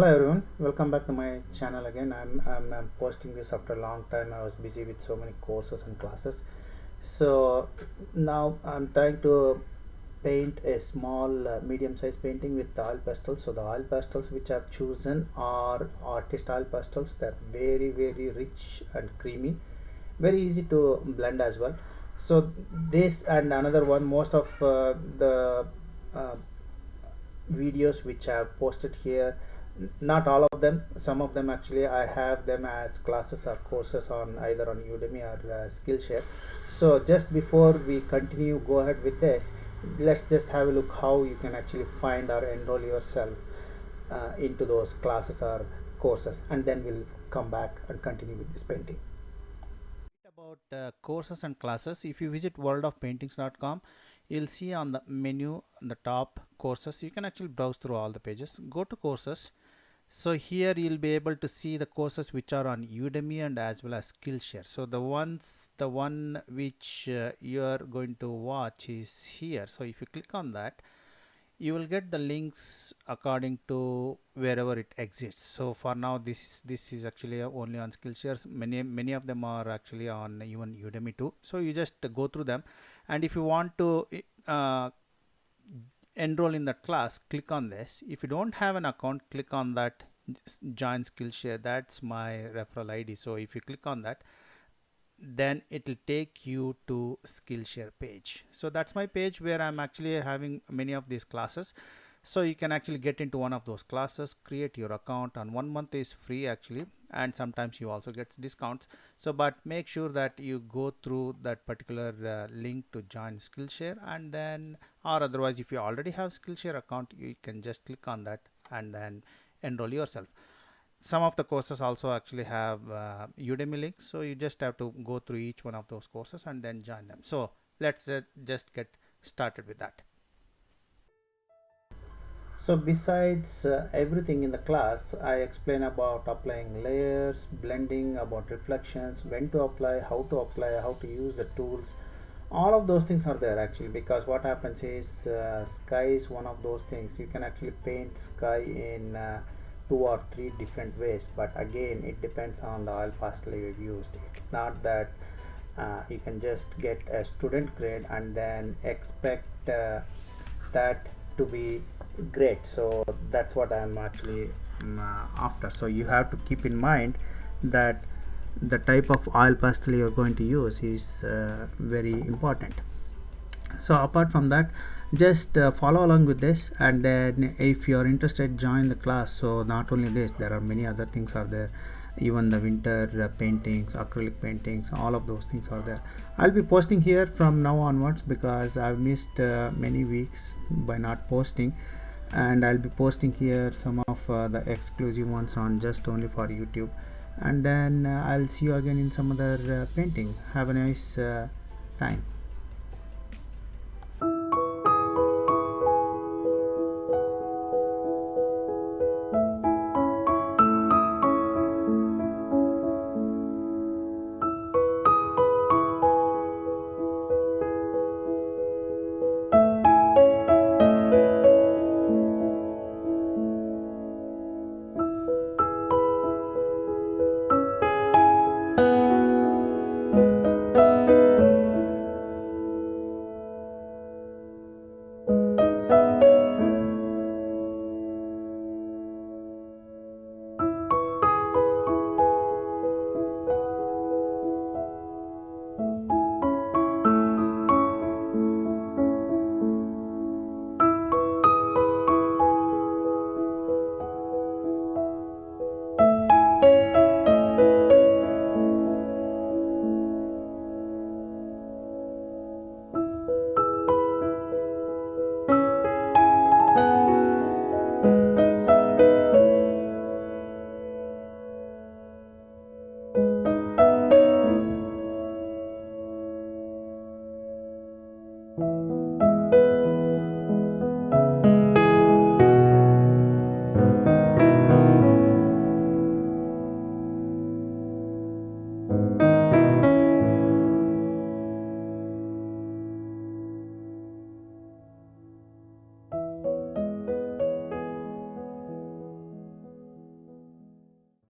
Hello everyone, welcome back to my channel again. I'm posting this after a long time. I was busy with so many courses and classes. So now I'm trying to paint a small medium-sized painting with the oil pastels. So the oil pastels which I've chosen are artist oil pastels. They're very rich and creamy, very easy to blend as well. So this and another one, most of the uh, videos which I have posted here, not all of them, some of them actually I have them as classes or courses on either on Udemy or Skillshare. So just before we continue go ahead with this, let's just have a look how you can actually find or enroll yourself into those classes or courses, and then we'll come back and continue with this painting. About courses and classes, if you visit worldofpaintings.com, you'll see on the menu on the top courses. You can actually browse through all the pages. Go to courses. So here you'll be able to see the courses which are on Udemy and as well as Skillshare. So the one which you are going to watch is here. So if you click on that, you will get the links according to wherever it exists. So for now, this is actually only on Skillshare. Many of them are actually on even Udemy too. So you just go through them, and if you want to uh, enroll in that class, click on this. If you don't have an account, click on that join Skillshare. That's my referral ID. So if you click on that, then it will take you to Skillshare page. So that's my page where I'm actually having many of these classes. So you can actually get into one of those classes, create your account, and 1 month is free actually, and sometimes you also get discounts. So but make sure that you go through that particular link to join Skillshare, and then or otherwise if you already have Skillshare account, you can just click on that and then enroll yourself. Some of the courses also actually have Udemy links, so you just have to go through each one of those courses and then join them. So let's just get started with that. So besides everything in the class, I explain about applying layers, blending, about reflections, when to apply, how to use the tools. All of those things are there actually, because what happens is sky is one of those things. You can actually paint sky in 2 or 3 different ways, but again it depends on the oil pastel you've used. It's not that you can just get a student grade and then expect that to be great. So that's what I'm actually after. So you have to keep in mind that the type of oil pastel you're going to use is very important. So apart from that, just follow along with this, and then if you're interested, join the class. So not only this, there are many other things are there, even the winter paintings, acrylic paintings, all of those things are there. I'll be posting here from now onwards because I've missed many weeks by not posting, and I'll be posting here some of the exclusive ones on just only for YouTube. And then I'll see you again in some other painting. Have a nice time.